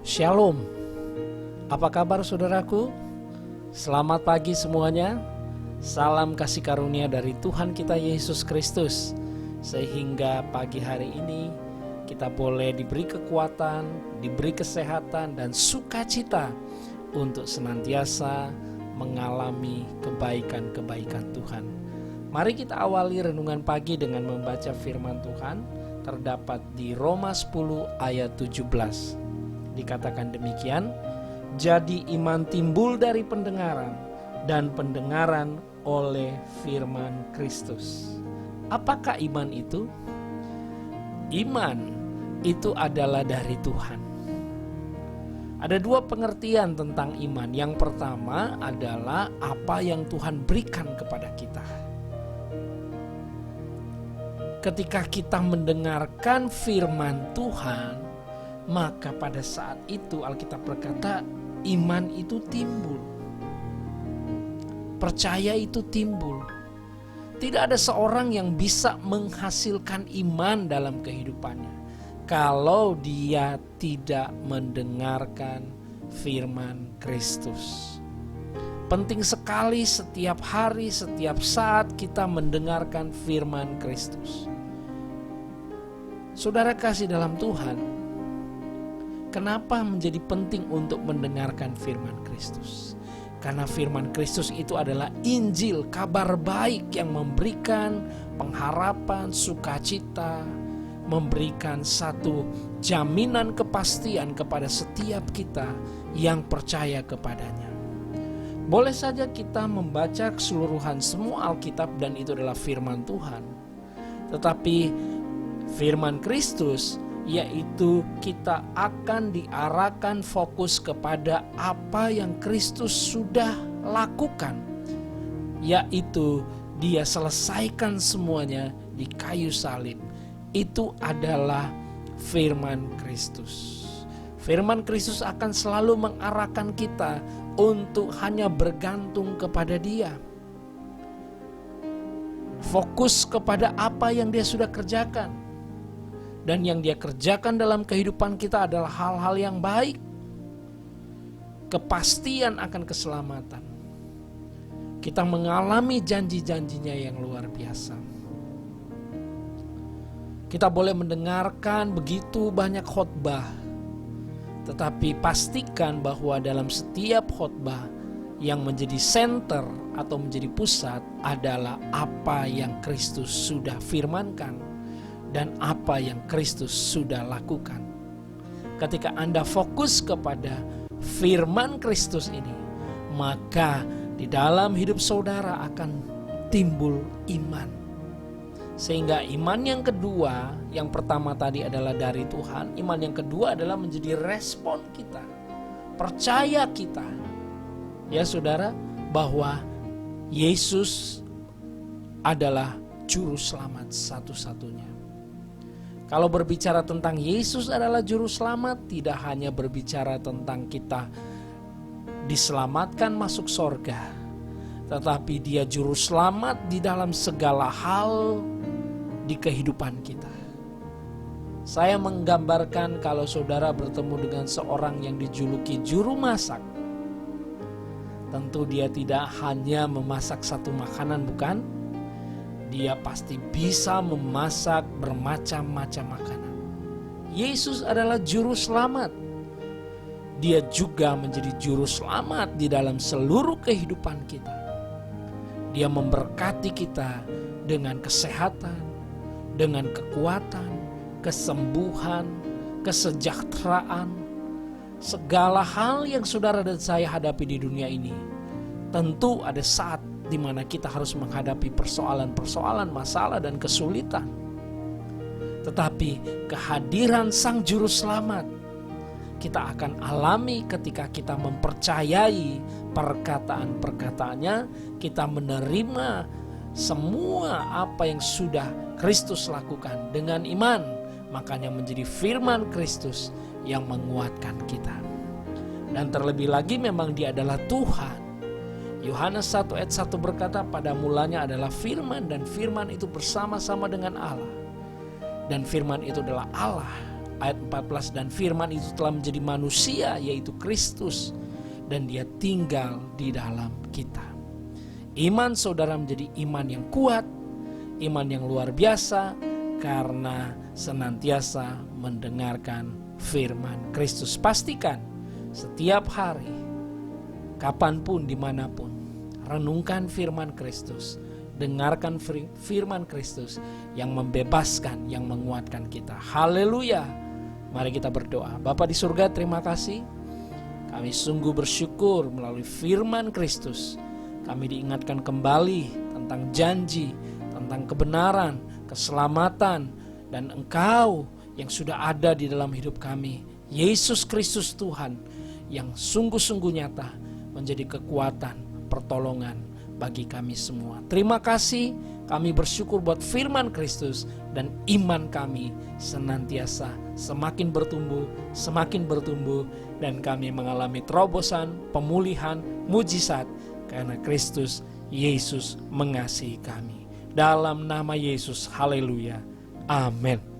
Shalom. Apa kabar saudaraku? Selamat pagi semuanya. Salam kasih karunia dari Tuhan kita Yesus Kristus. Sehingga pagi hari ini kita boleh diberi kekuatan, diberi kesehatan dan sukacita untuk senantiasa mengalami kebaikan-kebaikan Tuhan. Mari kita awali renungan pagi dengan membaca firman Tuhan terdapat di Roma 10 ayat 17. Dikatakan demikian, jadi iman timbul dari pendengaran dan pendengaran oleh firman Kristus. Apakah iman itu? Iman itu adalah dari Tuhan. Ada dua pengertian tentang iman. Yang pertama adalah apa yang Tuhan berikan kepada kita. Ketika kita mendengarkan firman Tuhan, maka pada saat itu Alkitab berkata iman itu timbul. Percaya itu timbul. Tidak ada seorang yang bisa menghasilkan iman dalam kehidupannya kalau dia tidak mendengarkan firman Kristus. Penting sekali setiap hari, setiap saat kita mendengarkan firman Kristus. Saudara kasih dalam Tuhan, kenapa menjadi penting untuk mendengarkan firman Kristus? Karena firman Kristus itu adalah Injil, kabar baik yang memberikan pengharapan, sukacita, memberikan satu jaminan kepastian kepada setiap kita yang percaya kepadanya. Boleh saja kita membaca keseluruhan semua Alkitab dan itu adalah firman Tuhan. Tetapi firman Kristus yaitu kita akan diarahkan fokus kepada apa yang Kristus sudah lakukan, yaitu Dia selesaikan semuanya di kayu salib. Itu adalah firman Kristus. Firman Kristus akan selalu mengarahkan kita untuk hanya bergantung kepada Dia, fokus kepada apa yang Dia sudah kerjakan. Dan yang Dia kerjakan dalam kehidupan kita adalah hal-hal yang baik. Kepastian akan keselamatan. Kita mengalami janji-janjinya yang luar biasa. Kita boleh mendengarkan begitu banyak khotbah. Tetapi pastikan bahwa dalam setiap khotbah yang menjadi center atau menjadi pusat adalah apa yang Kristus sudah firmankan dan apa yang Kristus sudah lakukan. Ketika Anda fokus kepada firman Kristus ini, maka di dalam hidup saudara akan timbul iman. Sehingga iman yang kedua, yang pertama tadi adalah dari Tuhan, iman yang kedua adalah menjadi respon kita, percaya kita, ya saudara, bahwa Yesus adalah juru selamat satu-satunya. Kalau berbicara tentang Yesus adalah juru selamat, tidak hanya berbicara tentang kita diselamatkan masuk sorga, tetapi Dia juru selamat di dalam segala hal di kehidupan kita. Saya menggambarkan kalau saudara bertemu dengan seorang yang dijuluki juru masak. Tentu dia tidak hanya memasak satu makanan, bukan? Dia pasti bisa memasak bermacam-macam makanan. Yesus adalah juru selamat. Dia juga menjadi juru selamat di dalam seluruh kehidupan kita. Dia memberkati kita dengan kesehatan, dengan kekuatan, kesembuhan, kesejahteraan. Segala hal yang saudara dan saya hadapi di dunia ini, tentu ada saat di mana kita harus menghadapi persoalan-persoalan, masalah dan kesulitan. Tetapi kehadiran Sang Juru Selamat kita akan alami ketika kita mempercayai perkataan-perkataannya, kita menerima semua apa yang sudah Kristus lakukan dengan iman. Makanya menjadi firman Kristus yang menguatkan kita. Dan terlebih lagi memang Dia adalah Tuhan. Yohanes 1 ayat 1 berkata, pada mulanya adalah firman dan firman itu bersama-sama dengan Allah. Dan firman itu adalah Allah. ayat 14, dan firman itu telah menjadi manusia, yaitu Kristus, dan dia tinggal di dalam kita. Iman saudara menjadi iman yang kuat, iman yang luar biasa, karena senantiasa mendengarkan firman Kristus. Pastikan setiap hari, kapanpun, dimanapun, renungkan firman Kristus, dengarkan firman Kristus yang membebaskan, yang menguatkan kita. Haleluya. Mari kita berdoa. Bapa di surga, terima kasih. Kami sungguh bersyukur melalui firman Kristus. Kami diingatkan kembali tentang janji, tentang kebenaran, keselamatan, dan Engkau yang sudah ada di dalam hidup kami. Yesus Kristus Tuhan yang sungguh-sungguh nyata menjadi kekuatan, pertolongan bagi kami semua. Terima kasih, kami bersyukur buat firman Kristus, dan iman kami senantiasa semakin bertumbuh, dan kami mengalami terobosan, pemulihan, mujizat, karena Kristus Yesus mengasihi kami. Dalam nama Yesus, haleluya, amin.